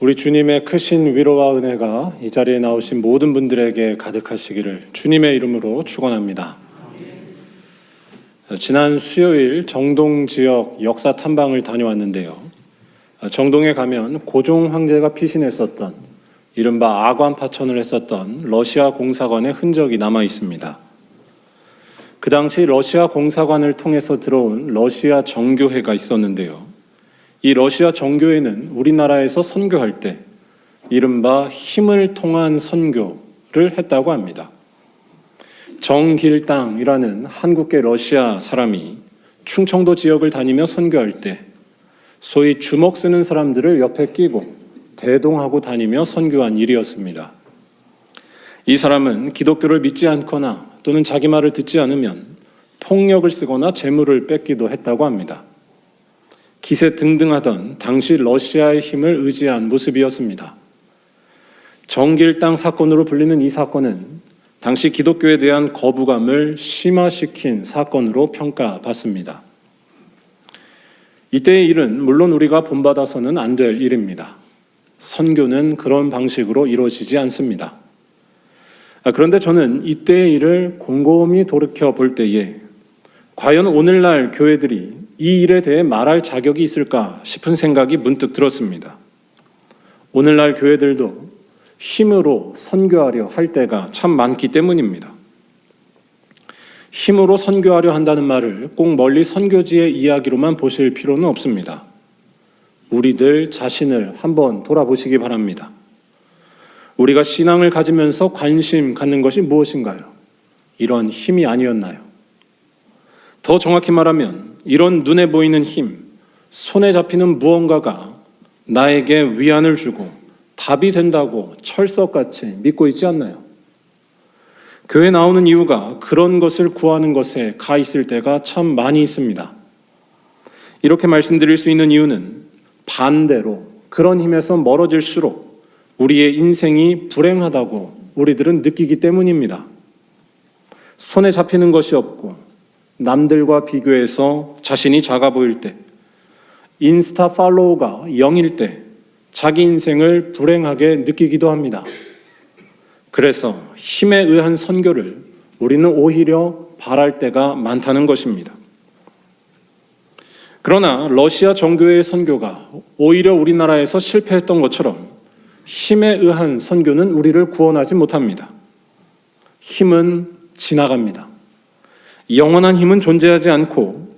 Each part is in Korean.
우리 주님의 크신 위로와 은혜가 이 자리에 나오신 모든 분들에게 가득하시기를 주님의 이름으로 축원합니다. 지난 수요일 정동 지역 역사 탐방을 다녀왔는데요. 정동에 가면 고종 황제가 피신했었던 이른바 아관파천을 했었던 러시아 공사관의 흔적이 남아 있습니다. 그 당시 러시아 공사관을 통해서 들어온 러시아 정교회가 있었는데요. 이 러시아 정교회는 우리나라에서 선교할 때 이른바 힘을 통한 선교를 했다고 합니다. 정길당이라는 한국계 러시아 사람이 충청도 지역을 다니며 선교할 때 소위 주먹 쓰는 사람들을 옆에 끼고 대동하고 다니며 선교한 일이었습니다. 이 사람은 기독교를 믿지 않거나 또는 자기 말을 듣지 않으면 폭력을 쓰거나 재물을 뺏기도 했다고 합니다. 기세등등하던 당시 러시아의 힘을 의지한 모습이었습니다. 정길당 사건으로 불리는 이 사건은 당시 기독교에 대한 거부감을 심화시킨 사건으로 평가받습니다. 이때의 일은 물론 우리가 본받아서는 안 될 일입니다. 선교는 그런 방식으로 이루어지지 않습니다. 그런데 저는 이때의 일을 곰곰이 돌이켜 볼 때에 과연 오늘날 교회들이 이 일에 대해 말할 자격이 있을까 싶은 생각이 문득 들었습니다. 오늘날 교회들도 힘으로 선교하려 할 때가 참 많기 때문입니다. 힘으로 선교하려 한다는 말을 꼭 멀리 선교지의 이야기로만 보실 필요는 없습니다. 우리들 자신을 한번 돌아보시기 바랍니다. 우리가 신앙을 가지면서 관심 갖는 것이 무엇인가요? 이런 힘이 아니었나요? 더 정확히 말하면 이런 눈에 보이는 힘, 손에 잡히는 무언가가 나에게 위안을 주고 답이 된다고 철석같이 믿고 있지 않나요? 교회 나오는 이유가 그런 것을 구하는 것에 가 있을 때가 참 많이 있습니다. 이렇게 말씀드릴 수 있는 이유는 반대로 그런 힘에서 멀어질수록 우리의 인생이 불행하다고 우리들은 느끼기 때문입니다. 손에 잡히는 것이 없고 남들과 비교해서 자신이 작아 보일 때, 인스타 팔로우가 0일 때 자기 인생을 불행하게 느끼기도 합니다. 그래서 힘에 의한 선교를 우리는 오히려 바랄 때가 많다는 것입니다. 그러나 러시아 정교회의 선교가 오히려 우리나라에서 실패했던 것처럼 힘에 의한 선교는 우리를 구원하지 못합니다. 힘은 지나갑니다. 영원한 힘은 존재하지 않고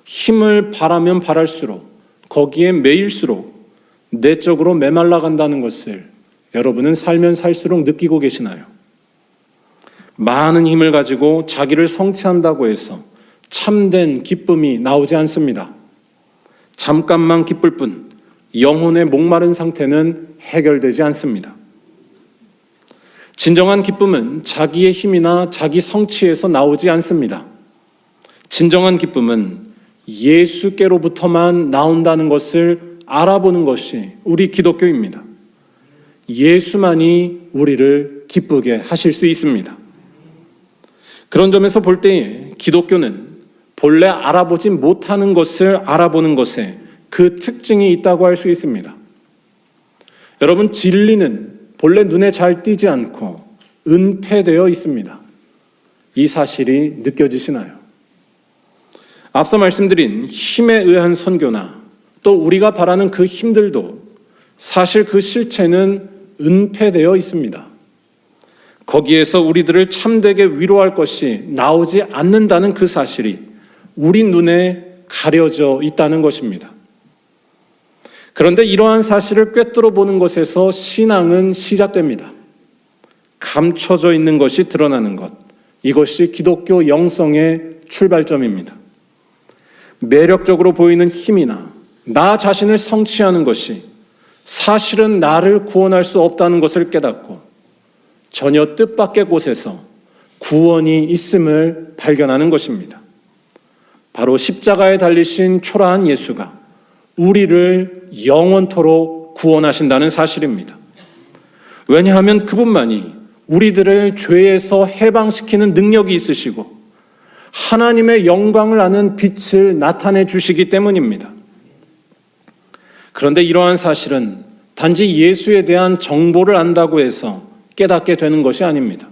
힘을 바라면 바랄수록 거기에 매일수록 내적으로 메말라 간다는 것을 여러분은 살면 살수록 느끼고 계시나요? 많은 힘을 가지고 자기를 성취한다고 해서 참된 기쁨이 나오지 않습니다. 잠깐만 기쁠 뿐 영혼의 목마른 상태는 해결되지 않습니다. 진정한 기쁨은 자기의 힘이나 자기 성취에서 나오지 않습니다. 진정한 기쁨은 예수께로부터만 나온다는 것을 알아보는 것이 우리 기독교입니다. 예수만이 우리를 기쁘게 하실 수 있습니다. 그런 점에서 볼 때에 기독교는 본래 알아보지 못하는 것을 알아보는 것에 그 특징이 있다고 할 수 있습니다. 여러분, 진리는 본래 눈에 잘 띄지 않고 은폐되어 있습니다. 이 사실이 느껴지시나요? 앞서 말씀드린 힘에 의한 선교나 또 우리가 바라는 그 힘들도 사실 그 실체는 은폐되어 있습니다. 거기에서 우리들을 참되게 위로할 것이 나오지 않는다는 그 사실이 우리 눈에 가려져 있다는 것입니다. 그런데 이러한 사실을 꿰뚫어 보는 것에서 신앙은 시작됩니다. 감춰져 있는 것이 드러나는 것, 이것이 기독교 영성의 출발점입니다. 매력적으로 보이는 힘이나 나 자신을 성취하는 것이 사실은 나를 구원할 수 없다는 것을 깨닫고 전혀 뜻밖의 곳에서 구원이 있음을 발견하는 것입니다. 바로 십자가에 달리신 초라한 예수가 우리를 영원토록 구원하신다는 사실입니다. 왜냐하면 그분만이 우리들을 죄에서 해방시키는 능력이 있으시고 하나님의 영광을 아는 빛을 나타내 주시기 때문입니다. 그런데 이러한 사실은 단지 예수에 대한 정보를 안다고 해서 깨닫게 되는 것이 아닙니다.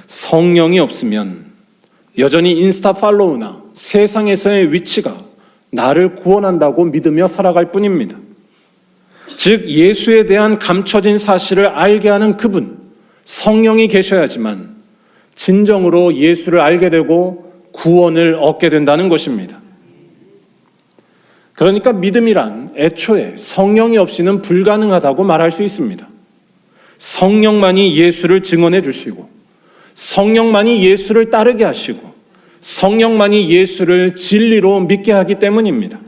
성령이 없으면 여전히 인스타 팔로우나 세상에서의 위치가 나를 구원한다고 믿으며 살아갈 뿐입니다. 즉 예수에 대한 감춰진 사실을 알게 하는 그분, 성령이 계셔야지만 진정으로 예수를 알게 되고 구원을 얻게 된다는 것입니다. 그러니까 믿음이란 애초에 성령이 없이는 불가능하다고 말할 수 있습니다. 성령만이 예수를 증언해 주시고, 성령만이 예수를 따르게 하시고, 성령만이 예수를 진리로 믿게 하기 때문입니다.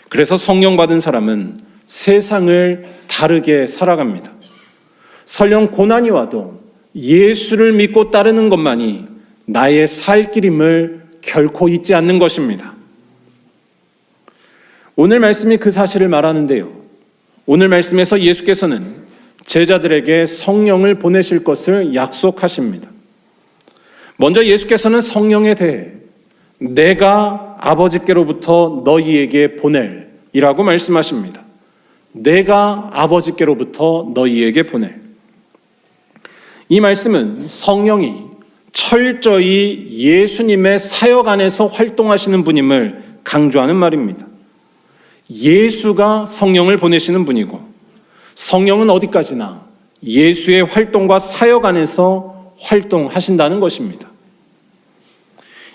그래서 성령 받은 사람은 세상을 다르게 살아갑니다. 설령 고난이 와도 예수를 믿고 따르는 것만이 나의 살 길임을 결코 잊지 않는 것입니다. 오늘 말씀이 그 사실을 말하는데요. 오늘 말씀에서 예수께서는 제자들에게 성령을 보내실 것을 약속하십니다. 먼저 예수께서는 성령에 대해 내가 아버지께로부터 너희에게 보낼이라고 말씀하십니다. 내가 아버지께로부터 너희에게 보낼. 이 말씀은 성령이 철저히 예수님의 사역 안에서 활동하시는 분임을 강조하는 말입니다. 예수가 성령을 보내시는 분이고 성령은 어디까지나 예수의 활동과 사역 안에서 활동하신다는 것입니다.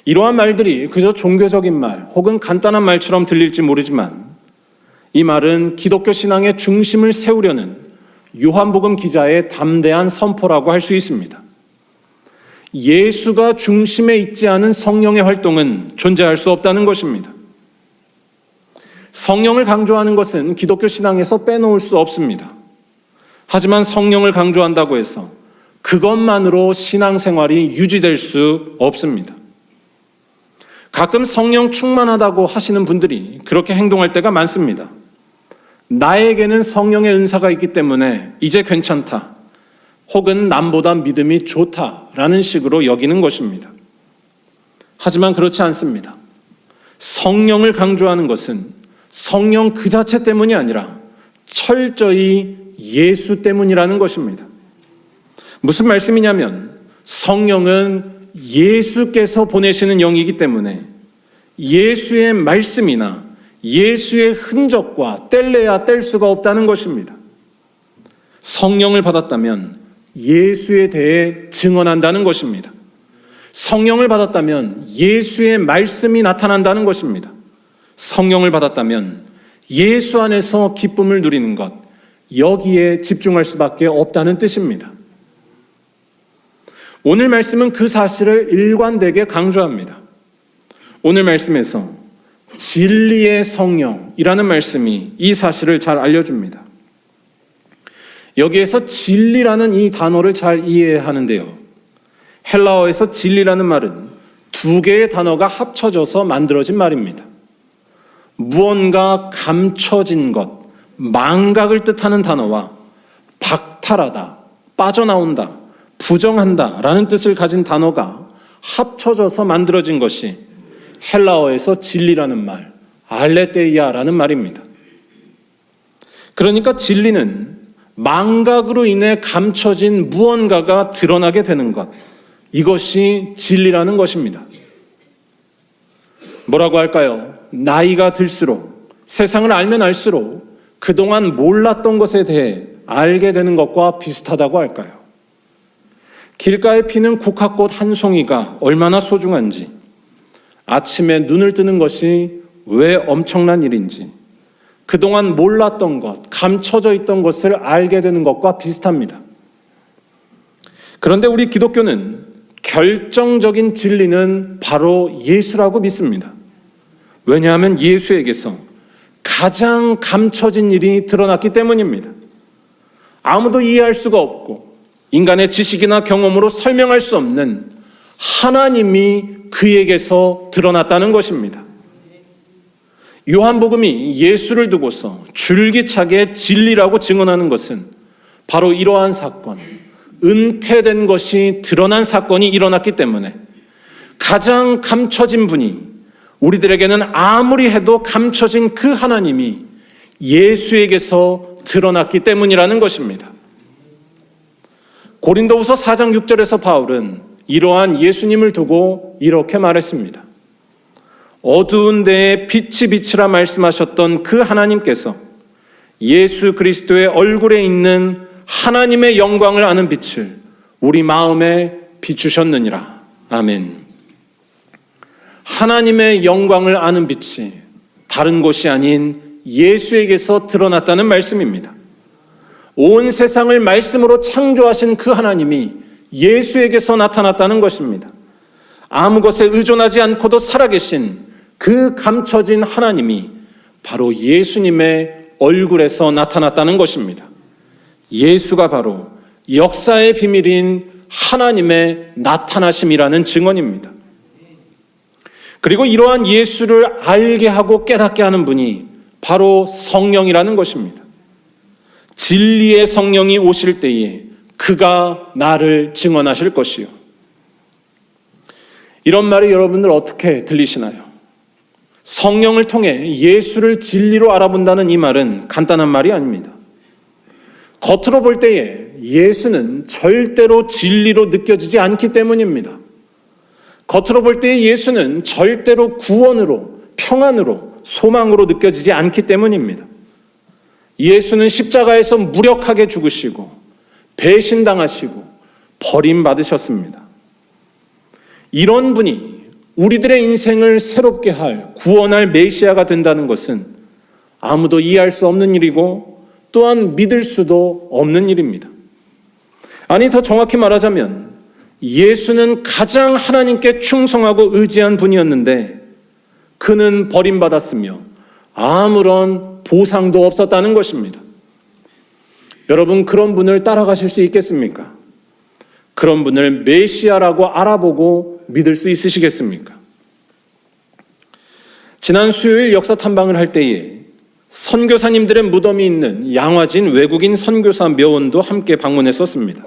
이러한 말들이 그저 종교적인 말 혹은 간단한 말처럼 들릴지 모르지만 이 말은 기독교 신앙의 중심을 세우려는 요한복음 기자의 담대한 선포라고 할 수 있습니다. 예수가 중심에 있지 않은 성령의 활동은 존재할 수 없다는 것입니다. 성령을 강조하는 것은 기독교 신앙에서 빼놓을 수 없습니다. 하지만 성령을 강조한다고 해서 그것만으로 신앙생활이 유지될 수 없습니다. 가끔 성령 충만하다고 하시는 분들이 그렇게 행동할 때가 많습니다. 나에게는 성령의 은사가 있기 때문에 이제 괜찮다. 혹은 남보다 믿음이 좋다라는 식으로 여기는 것입니다. 하지만 그렇지 않습니다. 성령을 강조하는 것은 성령 그 자체 때문이 아니라 철저히 예수 때문이라는 것입니다. 무슨 말씀이냐면 성령은 예수께서 보내시는 영이기 때문에 예수의 말씀이나 예수의 흔적과 뗄래야 뗄 수가 없다는 것입니다. 성령을 받았다면 예수에 대해 증언한다는 것입니다. 성령을 받았다면 예수의 말씀이 나타난다는 것입니다. 성령을 받았다면 예수 안에서 기쁨을 누리는 것, 여기에 집중할 수밖에 없다는 뜻입니다. 오늘 말씀은 그 사실을 일관되게 강조합니다. 오늘 말씀에서 진리의 성령이라는 말씀이 이 사실을 잘 알려줍니다. 여기에서 진리라는 이 단어를 잘 이해해야 하는데요. 헬라어에서 진리라는 말은 두 개의 단어가 합쳐져서 만들어진 말입니다. 무언가 감춰진 것, 망각을 뜻하는 단어와 박탈하다, 빠져나온다, 부정한다 라는 뜻을 가진 단어가 합쳐져서 만들어진 것이 헬라어에서 진리라는 말, 알레테이아라는 말입니다. 그러니까 진리는 망각으로 인해 감춰진 무언가가 드러나게 되는 것, 이것이 진리라는 것입니다. 뭐라고 할까요? 나이가 들수록, 세상을 알면 알수록 그동안 몰랐던 것에 대해 알게 되는 것과 비슷하다고 할까요? 길가에 피는 국화꽃 한 송이가 얼마나 소중한지, 아침에 눈을 뜨는 것이 왜 엄청난 일인지, 그동안 몰랐던 것, 감춰져 있던 것을 알게 되는 것과 비슷합니다. 그런데 우리 기독교는 결정적인 진리는 바로 예수라고 믿습니다. 왜냐하면 예수에게서 가장 감춰진 일이 드러났기 때문입니다. 아무도 이해할 수가 없고 인간의 지식이나 경험으로 설명할 수 없는 하나님이 그에게서 드러났다는 것입니다. 요한복음이 예수를 두고서 줄기차게 진리라고 증언하는 것은 바로 이러한 사건, 은폐된 것이 드러난 사건이 일어났기 때문에 가장 감춰진 분이, 우리들에게는 아무리 해도 감춰진 그 하나님이 예수에게서 드러났기 때문이라는 것입니다. 고린도후서 4장 6절에서 바울은 이러한 예수님을 두고 이렇게 말했습니다. 어두운 데에 빛이 비치라 말씀하셨던 그 하나님께서 예수 그리스도의 얼굴에 있는 하나님의 영광을 아는 빛을 우리 마음에 비추셨느니라. 아멘. 하나님의 영광을 아는 빛이 다른 곳이 아닌 예수에게서 드러났다는 말씀입니다. 온 세상을 말씀으로 창조하신 그 하나님이 예수에게서 나타났다는 것입니다. 아무 것에 의존하지 않고도 살아계신 그 감춰진 하나님이 바로 예수님의 얼굴에서 나타났다는 것입니다. 예수가 바로 역사의 비밀인 하나님의 나타나심이라는 증언입니다. 그리고 이러한 예수를 알게 하고 깨닫게 하는 분이 바로 성령이라는 것입니다. 진리의 성령이 오실 때에 그가 나를 증언하실 것이요. 이런 말이 여러분들 어떻게 들리시나요? 성령을 통해 예수를 진리로 알아본다는 이 말은 간단한 말이 아닙니다. 겉으로 볼 때에 예수는 절대로 진리로 느껴지지 않기 때문입니다. 겉으로 볼 때에 예수는 절대로 구원으로, 평안으로, 소망으로 느껴지지 않기 때문입니다. 예수는 십자가에서 무력하게 죽으시고 배신당하시고 버림받으셨습니다. 이런 분이 우리들의 인생을 새롭게 할, 구원할 메시아가 된다는 것은 아무도 이해할 수 없는 일이고 또한 믿을 수도 없는 일입니다. 아니, 더 정확히 말하자면 예수는 가장 하나님께 충성하고 의지한 분이었는데 그는 버림받았으며 아무런 보상도 없었다는 것입니다. 여러분, 그런 분을 따라가실 수 있겠습니까? 그런 분을 메시아라고 알아보고 믿을 수 있으시겠습니까? 지난 수요일 역사 탐방을 할 때에 선교사님들의 무덤이 있는 양화진 외국인 선교사 묘원도 함께 방문했었습니다.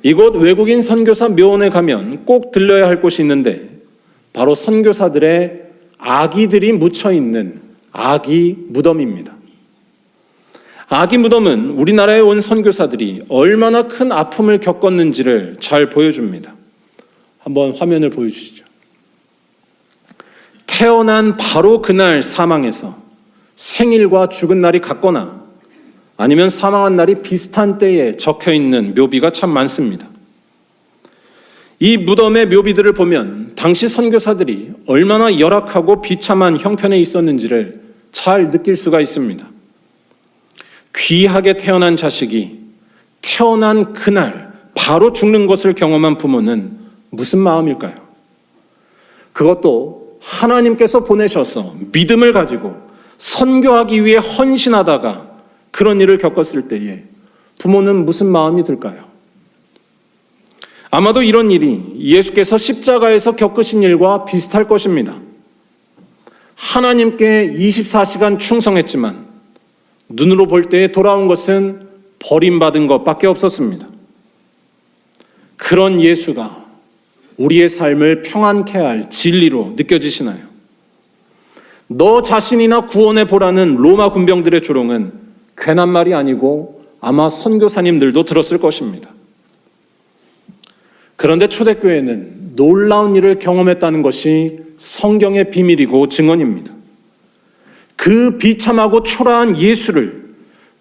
이곳 외국인 선교사 묘원에 가면 꼭 들려야 할 곳이 있는데 바로 선교사들의 아기들이 묻혀있는 아기 무덤입니다. 아기 무덤은 우리나라에 온 선교사들이 얼마나 큰 아픔을 겪었는지를 잘 보여줍니다. 한번 화면을 보여주시죠. 태어난 바로 그날 사망해서 생일과 죽은 날이 같거나 아니면 사망한 날이 비슷한 때에 적혀있는 묘비가 참 많습니다. 이 무덤의 묘비들을 보면 당시 선교사들이 얼마나 열악하고 비참한 형편에 있었는지를 잘 느낄 수가 있습니다. 귀하게 태어난 자식이 태어난 그날 바로 죽는 것을 경험한 부모는 무슨 마음일까요? 그것도 하나님께서 보내셔서 믿음을 가지고 선교하기 위해 헌신하다가 그런 일을 겪었을 때에 부모는 무슨 마음이 들까요? 아마도 이런 일이 예수께서 십자가에서 겪으신 일과 비슷할 것입니다. 하나님께 24시간 충성했지만 눈으로 볼 때에 돌아온 것은 버림받은 것밖에 없었습니다. 그런 예수가 우리의 삶을 평안케 할 진리로 느껴지시나요? 너 자신이나 구원해 보라는 로마 군병들의 조롱은 괜한 말이 아니고 아마 선교사님들도 들었을 것입니다. 그런데 초대교회는 놀라운 일을 경험했다는 것이 성경의 비밀이고 증언입니다. 그 비참하고 초라한 예수를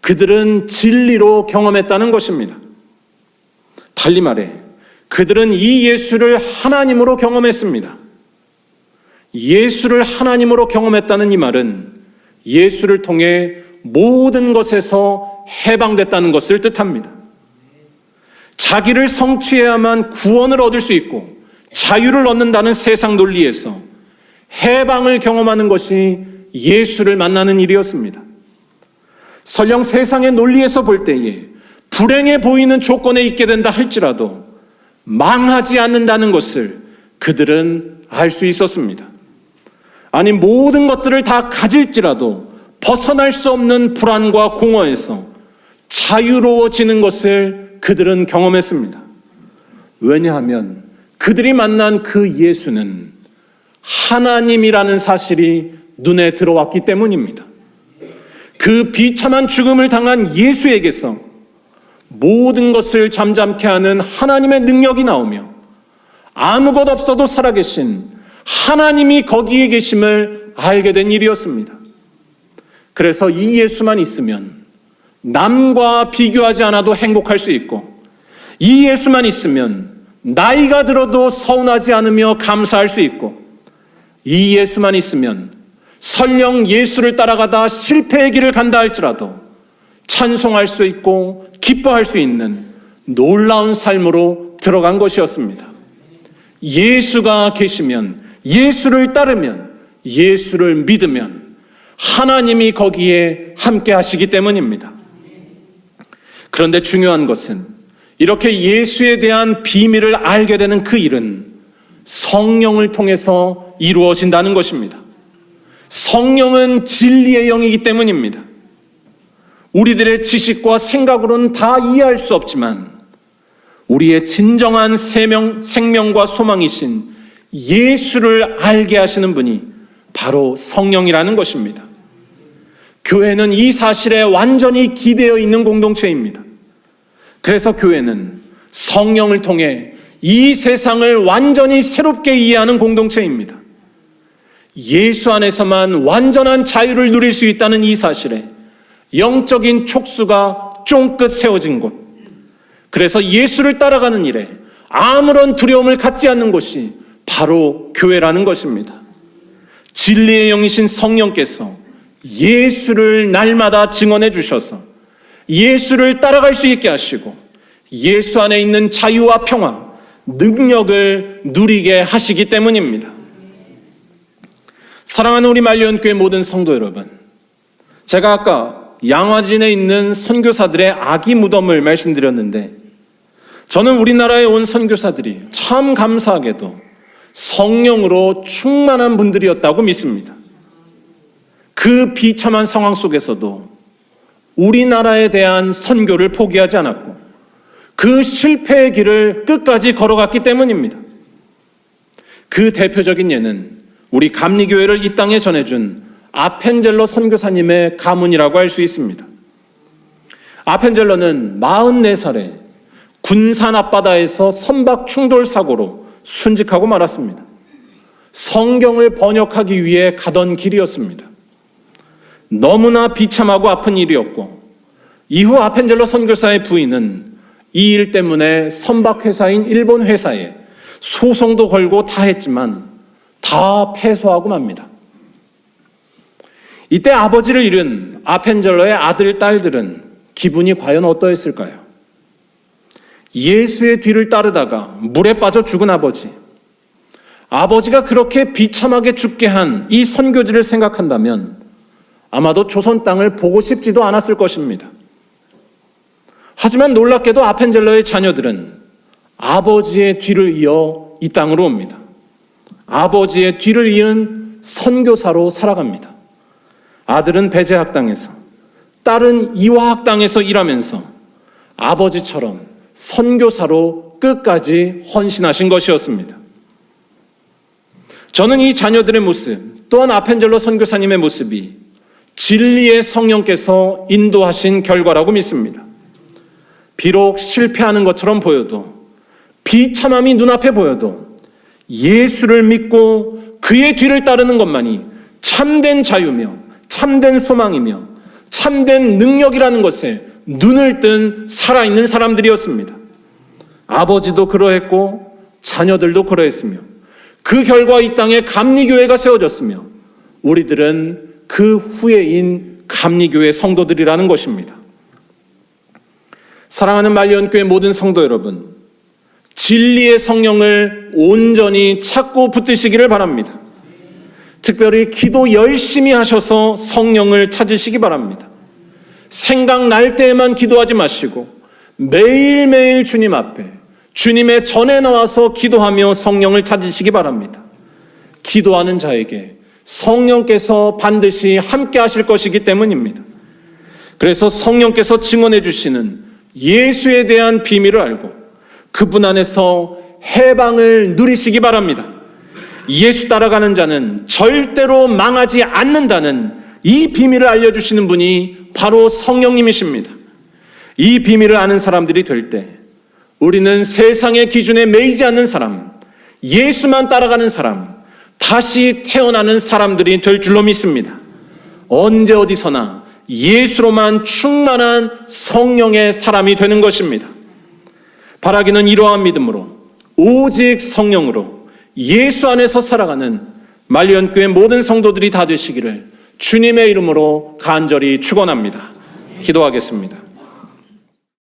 그들은 진리로 경험했다는 것입니다. 달리 말해 그들은 이 예수를 하나님으로 경험했습니다. 예수를 하나님으로 경험했다는 이 말은 예수를 통해 모든 것에서 해방됐다는 것을 뜻합니다. 자기를 성취해야만 구원을 얻을 수 있고 자유를 얻는다는 세상 논리에서 해방을 경험하는 것이 예수를 만나는 일이었습니다. 설령 세상의 논리에서 볼 때에 불행해 보이는 조건에 있게 된다 할지라도 망하지 않는다는 것을 그들은 알 수 있었습니다. 아니, 모든 것들을 다 가질지라도 벗어날 수 없는 불안과 공허에서 자유로워지는 것을 그들은 경험했습니다. 왜냐하면 그들이 만난 그 예수는 하나님이라는 사실이 눈에 들어왔기 때문입니다. 그 비참한 죽음을 당한 예수에게서 모든 것을 잠잠케 하는 하나님의 능력이 나오며 아무것 없어도 살아계신 하나님이 거기에 계심을 알게 된 일이었습니다. 그래서 이 예수만 있으면 남과 비교하지 않아도 행복할 수 있고, 이 예수만 있으면 나이가 들어도 서운하지 않으며 감사할 수 있고, 이 예수만 있으면 설령 예수를 따라가다 실패의 길을 간다 할지라도 찬송할 수 있고 기뻐할 수 있는 놀라운 삶으로 들어간 것이었습니다. 예수가 계시면, 예수를 따르면, 예수를 믿으면 하나님이 거기에 함께 하시기 때문입니다. 그런데 중요한 것은 이렇게 예수에 대한 비밀을 알게 되는 그 일은 성령을 통해서 이루어진다는 것입니다. 성령은 진리의 영이기 때문입니다. 우리들의 지식과 생각으로는 다 이해할 수 없지만 우리의 진정한 생명과 소망이신 예수를 알게 하시는 분이 바로 성령이라는 것입니다. 교회는 이 사실에 완전히 기대어 있는 공동체입니다. 그래서 교회는 성령을 통해 이 세상을 완전히 새롭게 이해하는 공동체입니다. 예수 안에서만 완전한 자유를 누릴 수 있다는 이 사실에 영적인 촉수가 쫑긋 세워진 곳, 그래서 예수를 따라가는 일에 아무런 두려움을 갖지 않는 곳이 바로 교회라는 것입니다. 진리의 영이신 성령께서 예수를 날마다 증언해 주셔서 예수를 따라갈 수 있게 하시고 예수 안에 있는 자유와 평화, 능력을 누리게 하시기 때문입니다. 사랑하는 우리 말리언교회 모든 성도 여러분, 제가 아까 양화진에 있는 선교사들의 아기 무덤을 말씀드렸는데, 저는 우리나라에 온 선교사들이 참 감사하게도 성령으로 충만한 분들이었다고 믿습니다. 그 비참한 상황 속에서도 우리나라에 대한 선교를 포기하지 않았고 그 실패의 길을 끝까지 걸어갔기 때문입니다. 그 대표적인 예는 우리 감리교회를 이 땅에 전해준 아펜젤러 선교사님의 가문이라고 할 수 있습니다. 아펜젤러는 44살에 군산 앞바다에서 선박 충돌 사고로 순직하고 말았습니다. 성경을 번역하기 위해 가던 길이었습니다. 너무나 비참하고 아픈 일이었고, 이후 아펜젤러 선교사의 부인은 이 일 때문에 선박회사인 일본 회사에 소송도 걸고 다 했지만 다 패소하고 맙니다. 이때 아버지를 잃은 아펜젤러의 아들, 딸들은 기분이 과연 어떠했을까요? 예수의 뒤를 따르다가 물에 빠져 죽은 아버지, 아버지가 그렇게 비참하게 죽게 한 이 선교지를 생각한다면 아마도 조선 땅을 보고 싶지도 않았을 것입니다. 하지만 놀랍게도 아펜젤러의 자녀들은 아버지의 뒤를 이어 이 땅으로 옵니다. 아버지의 뒤를 이은 선교사로 살아갑니다. 아들은 배제학당에서, 딸은 이화학당에서 일하면서 아버지처럼 선교사로 끝까지 헌신하신 것이었습니다. 저는 이 자녀들의 모습, 또한 아펜젤러 선교사님의 모습이 진리의 성령께서 인도하신 결과라고 믿습니다. 비록 실패하는 것처럼 보여도, 비참함이 눈앞에 보여도 예수를 믿고 그의 뒤를 따르는 것만이 참된 자유며 참된 소망이며 참된 능력이라는 것에 눈을 뜬 살아있는 사람들이었습니다. 아버지도 그러했고 자녀들도 그러했으며 그 결과 이 땅에 감리교회가 세워졌으며 우리들은 그 후예인 감리교회 성도들이라는 것입니다. 사랑하는 말리언교회 모든 성도 여러분, 진리의 성령을 온전히 찾고 붙드시기를 바랍니다. 특별히 기도 열심히 하셔서 성령을 찾으시기 바랍니다. 생각날 때에만 기도하지 마시고 매일매일 주님 앞에, 주님의 전에 나와서 기도하며 성령을 찾으시기 바랍니다. 기도하는 자에게 성령께서 반드시 함께 하실 것이기 때문입니다. 그래서 성령께서 증언해 주시는 예수에 대한 비밀을 알고 그분 안에서 해방을 누리시기 바랍니다. 예수 따라가는 자는 절대로 망하지 않는다는 이 비밀을 알려주시는 분이 바로 성령님이십니다. 이 비밀을 아는 사람들이 될 때 우리는 세상의 기준에 매이지 않는 사람, 예수만 따라가는 사람, 다시 태어나는 사람들이 될 줄로 믿습니다. 언제 어디서나 예수로만 충만한 성령의 사람이 되는 것입니다. 바라기는 이러한 믿음으로 오직 성령으로 예수 안에서 살아가는 말리언교회 모든 성도들이 다 되시기를 주님의 이름으로 간절히 축원합니다. 기도하겠습니다.